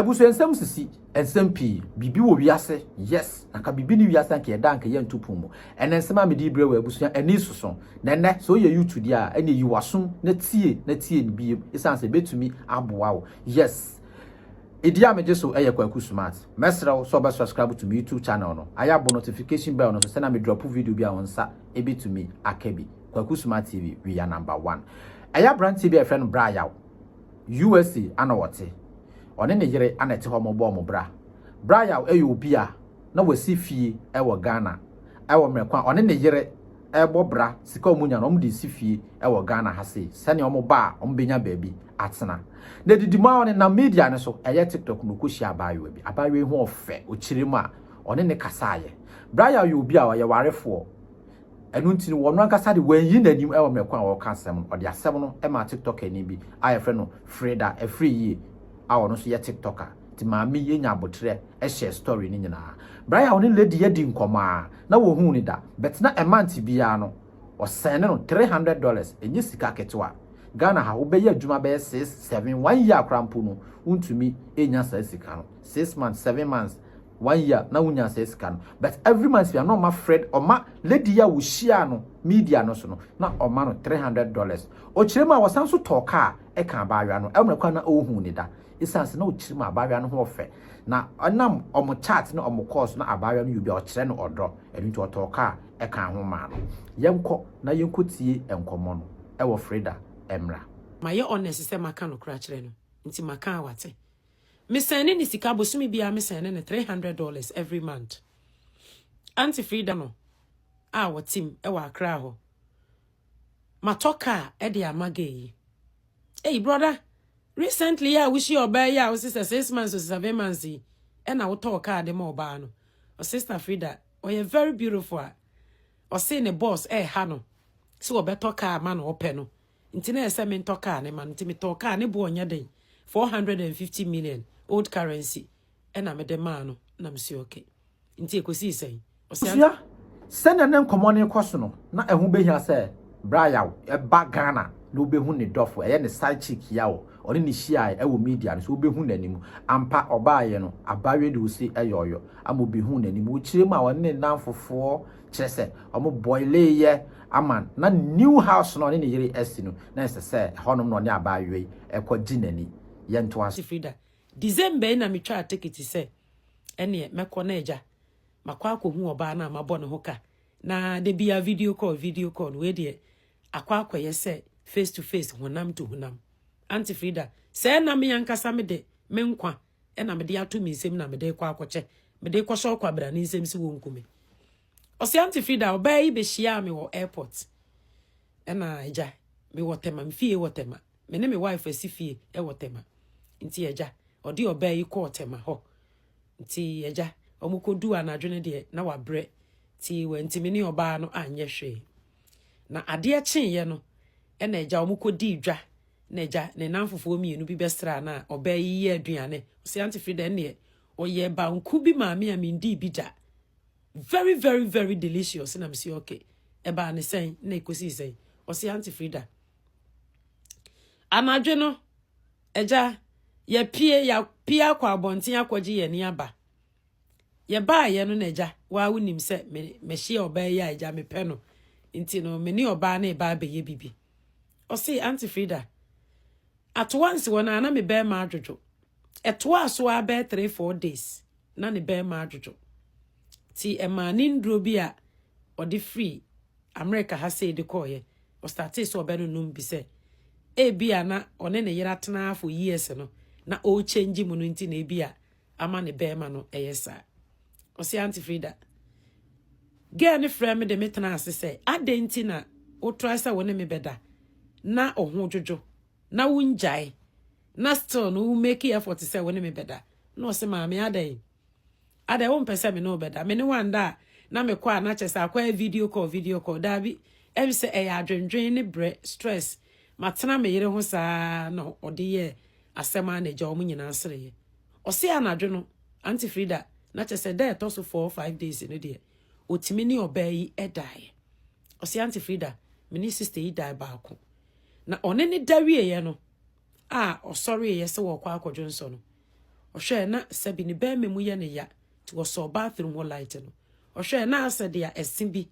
Abusu ensem sisi ensem pi bibi wo wiase yes naka bibi ni wiase anka yeda anka ye ntupu mu ene ensem a medi bre wo abusu eni soso nene so ye YouTube dia ene yiwaso na tie ni bi isanse betumi aboa wo yes Idia me so Kwaku Smart. Mesra so be subscribe to my YouTube channel no. Aya bo notification bell no so send me drop video bi a wonsa ebi to me Akebi. Kwaku Smart TV we are #1. Aya brand TV friend bra yaw. USA ana wote. One ne yere ana te ho mo bo mo bra. Bra yaw obi a na wasi fie wo Ghana. Wo mrekwa one ne yere ebo bra sika omunya no mo de si fie wo Ghana ha se. Sane omo ba omo benya baabi atena. Na didima one na media ne so eye TikTok no koshi abayewa bi abayewa hu ofe okiremu a one ne kasaye braya yo bi a ye warefo enu ntini wono ankasa de wanyi nanim e wo mekwa a wo kasem o de asem no e ma TikTok ani bi aye fre no Freda e free yi a wono so ye TikToker ti maami ye nya abotre e share story ni nyina braya one lady ye di nkoma na wo hu ni da bet na e month bia no o send no $300 enye sika ketwa Ghana ha obeye adwuma be 6-7 1 year krampo no untumi enya sa sika no 6 months 7 months 1 year na unya sa sika no but every month we are not my friend or ma lady ya wo share no media no so no na o ma no $300 o kirema wasan so talka e kan baawia no emrekwa na ohun ni da isanse na o kirema baawia no ho ofe na onam omo chat na omo course na abaawia no yubi o kire no odro enu to talka e kan ho ma no yenko na yenko tie enkomo no e wo Freda Emra. My honest say maka no kra kire no. Nti maka wate. Me send ni sika bosumi bia me send ne $300 every month. Auntie Freda no. Our team e wa akra ho. Matoka e de amage yi. Hey brother, recently I wish you obey ya sister 6 months or 7 months e na wo talk de mo ba no. O sister Freda, o you very beautiful. O say ne boss ha no. So o better car man open no. Nti na ese me ntoka ne man nti me toka ne bo onya den 450 million old currency na me de man no na me si okay nti ekosi sen osia send na nkomo ne koso no na ehu behia se bra yaw e ba Ghana na obehu ne dofo e ne side chick yaw oni ne hia e wo media no so obehu nanim ampa obaaye no abawe de usi eyoyo ama obehu nanim wo kirem a won ne nanfofo kirese omo boile ye aman na new house no ne yiri esi no na se honom no ne abawe e kwa ginani ye nto as Freda December na me twa ticket se ene mekọ na eja makwa akohu oba na mabọ ne hoka na de bia video call we de akwa akoye se face to face honam to honam Auntie Freda se na me yankasa me de me nkwa na me de ato mi nsem na me de kwa akoche me de kwso kwa bra ni nsem si wo nkume Osi Auntie Freda obai be shia me wo airport na eja me wotema mfie wotema me ne me wife asifie wotema nti eja odi obai ko wotema ho nti eja omukodu anadwene de na wabre ti wenti me ne oba no anye hwe na ade chenye no na eja omukodi dwa na eja ne nanfofo mienu bi bestra na obai ye aduane Osi Auntie Freda ne oye ba nku bi maame amindi bi da very very very delicious na me say okay eba ne sen na ekosi sen Osi Auntie Freda anadwe no eja ye pie akwa abonten akwaji ye ni aba ye ba ye no na eja wa wunim se me hie oba ye eja me pe no nti no me ni oba na eba be ye bibi Osi Auntie Freda at once wona na me be ma adwojo eto aso aba 3-4 days na ne be ma adwojo ti emani ndro bi a odi free America ha say de koye o start so be no num bi se e bia na one ne yera tena for years no na o change mu no nti na e bia ama ne be ma no eyesa Osi Auntie Freda ge ne frame de metena ase se adenti na o try sa wona me beda na ohun dwojo na wunjai na still no make effort say wona me beda no se ma me adai ada won pese me no beda me ne wanda na me kwa na chese akwa video call dabi em se e adwendwen ne bre stress matena me yere ho saa no ode ye asema na ja omu nyina asere Osi anadwo no Auntie Freda na chese da to so 4-5 days no de otimi ni obai edai Osi Auntie Freda me ni sister yi dai baako na one ne dawie ye no osori ye se wo kwa akodwo nso no Ohwe na sabi ni be memu ye ne ya ti wo so bathroom wo light no. Ohwe na asede a esin bi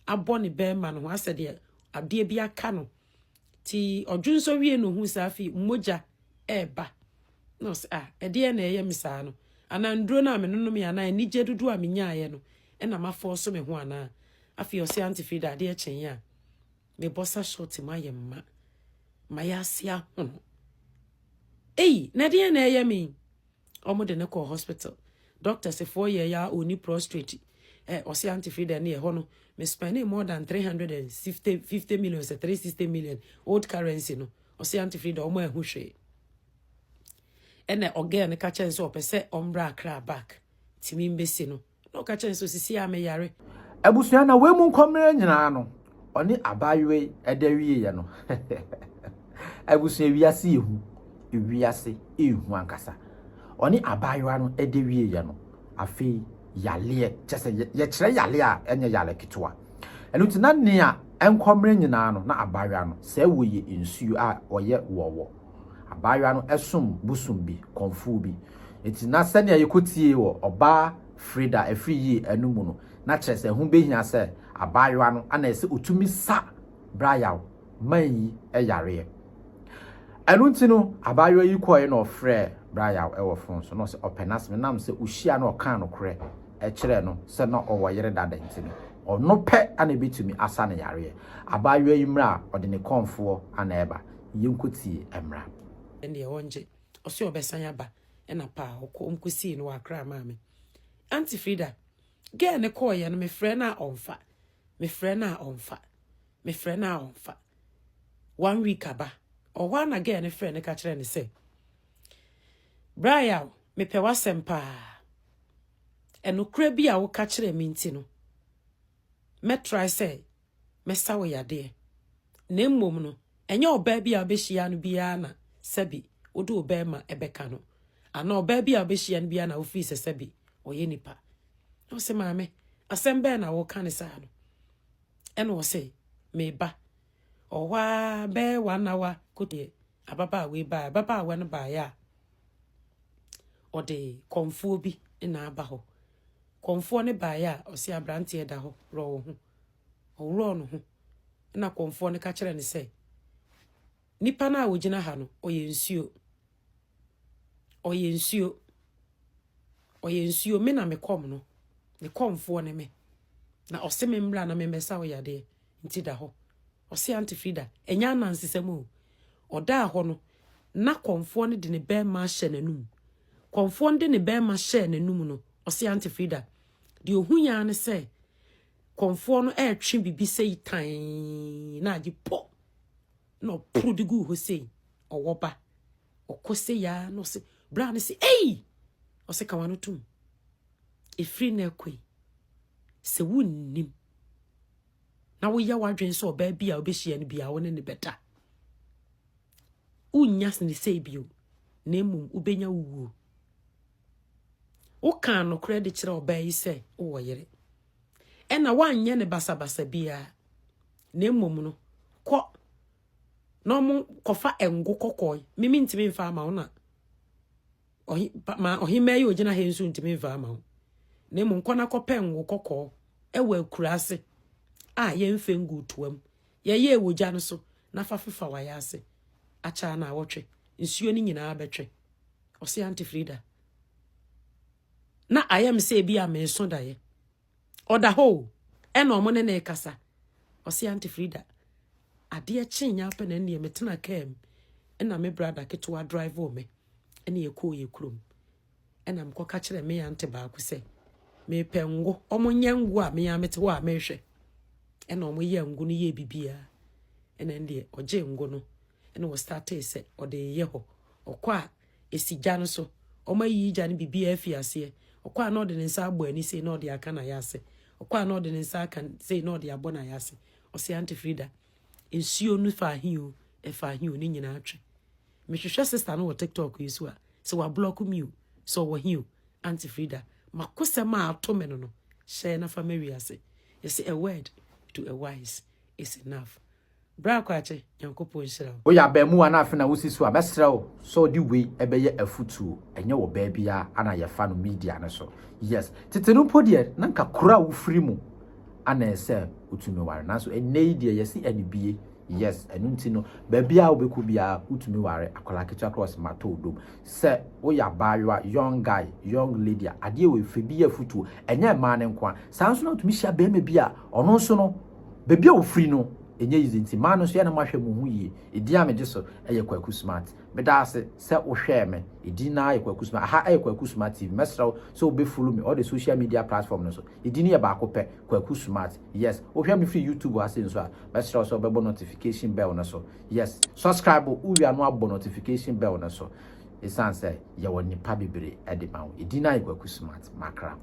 abo ne be ma no asede ade bi aka no. Ti odwunso wie no hu safi moja eba. No ede na eye misa no. Ana nduro na me no me ana ni je dudu a menya ye no. E na mafo so me ho ana. Afi o se antifida ade e chen ya. Me bossa short ma ye mma. Ma ya sia ho. Na de na eye mi. Omo de ne ko hospital. Doctor say 4 year ya oni prostrate. O se antifida na ye ho no. Me spending more than 350 million, 360 million old currency no. O se antifida omo ehu hwe. Ene oge ne ka chen so opese ombra akra back. Timi mbesi no. No ka chen so sisi ame yare. Abusua na we mu nkomre nyina no. Oni abayewe edawie ye no. Abusua wiase ehu. Wiase ehu ankasa. Oni abayewa no edawie ye no. Afi yale chese ye kire yale a enye yale kitwa. Enu tina ne a enkomre nyina no na abayewa no se woye nsuo a oye wowo. Abayewa no esom busum bi konfu bi. Enti na sene yekotie wo oba Frida efri yi enumu no na chese hu behia se abayewa no ana ese otumi sa brayaw manyi eyare. Enu nti no abayewa yi koye no frɛ brayaw ewo fon so no se openas me nam se ohia no kan no kre e kire no se no owo yere dada nti no ono pe ana betumi asa ne yare. Abayewa yi mra ode ne konfo ana eba yenkotie emra Ende wonje osi obesan aba na pa omkusi no akra maame. Auntie Frida, ge ne koye no me frɛ na onfa. Me frɛ na onfa. Me frɛ na onfa. 1 week aba. O wa na ge ne frɛ ne ka kire ne se. Brian, me pe wasempa. Enokra bi a wo ka kire me nti no. Me try say me sawo yade. Na mmom no, enye oba bi a obehia no bia na sabi, odo oba ma ebeka no. Ana oba bi a obehia no bia na ofi se sabi. Oye nipa. No se maame, asembe na wo kan sa no. Eno se me ba. O wa be 1 hour kote ababa we ba, ababa we no ba ya. O de konfuo bi na aba ho. Konfuo ne ba ya, o se abrante e da ho ro ho. O ro no ho. Na konfuo ne ka kire ne se nipa na wogina ha no, oye nsuo. Oye nsuo. Oye nsuo me na me kom no. Ne komfo ne me. Na ose me mbra na me mesa wo yade nti da ho. Ose Auntie Frida, enya nansesemu. Oda ho no na komfo ne de ne be ma hye nanum. Komfo de ne be ma hye nanum no. Ose Auntie Frida. De ohunya ne se komfo no twe bibi sei tan na agi po. No prudigu ho sei. Owoba. Okose ya no se bra ne se ose ka wano tum. Efri na ekwe. Se wunnim. Na wo ya wadwen so oba bia obehia ne bia woni ne beta. Unyas ne sei bio. Na emum ubenya wuwo. Wo kan no credit kire oba yi se wo yere. E na wanye ne basabasa bia. Na emum no ko no mu kofa engo kokoy. Mimi ntimi mfa ma wona. Ohime yi ogina he nsu ntimi mfa ma wo. Na mu nkona kopen wo kokko ewa akurase ye mfe ngu tuam ye ewogya no so na fafifa wa ya ase acha na awotwe nsuo ni nyina abetwe ose Auntie Frida na ayam se bia me so daye oda ho e na omo ne na ekasa ose Auntie Frida ade chinya pa na ne metena kem e na me brother ketwa drive o me e na ekọ ye krom e na mkoka kire me Auntie ba ku se me pengo omo nyangu a me ya mete wa mehwe e na omo ye ngu no ye bibia e na ndie oje ngu no e na wo start ese ode ye ho okwa esija no so omo yi ja ne bibia afiase okwa na ode ne nsa agbo ani sei na ode aka na ya ase okwa na ode ne nsa aka sei na ode abo na ya ase ose Auntie Frida ensuo no fa hiu e fa hiu ni nyina atwe me hwehwe sister no wo TikTok yisu a se wa block me so wo hiu Auntie Frida makosema atome no share na family ase. You say a word to a wise is enough. bra kwache Nyankopon shira o ya ba mu ana afi na wosi so a mesra o so di we ebeye afutu enye wo ba bia ana ye fa no media ne so yes tetenu podie na nka kura wo free mu ana ese utumi ware na so enei die yesi anibie yes enu nti no ba bia wo beku bia utumi ware akola kecha cross mato odom se wo ya baaywa young guy young lady ade we fe bia afutu enye ma ne nkwa sanso na utumi hia ba me bia ono so no ba bia wo free no enye yizi nti ma no so ya na mahwe mu hu yi edi amede so eye Kwaku Smart beda ase se wo hwe me edi na eye Kwaku Smart ha eye Kwaku Smart TV mesra so be follow me all the social media platform no so edi ne ba akopɛ Kwaku Smart yes wo hwe me free YouTube ase nso a mesra so be notification bell no so yes subscribe wo wi anu abo notification bell no so esan say ye woni pa bebre edi ma wo edi na eye Kwaku Smart makra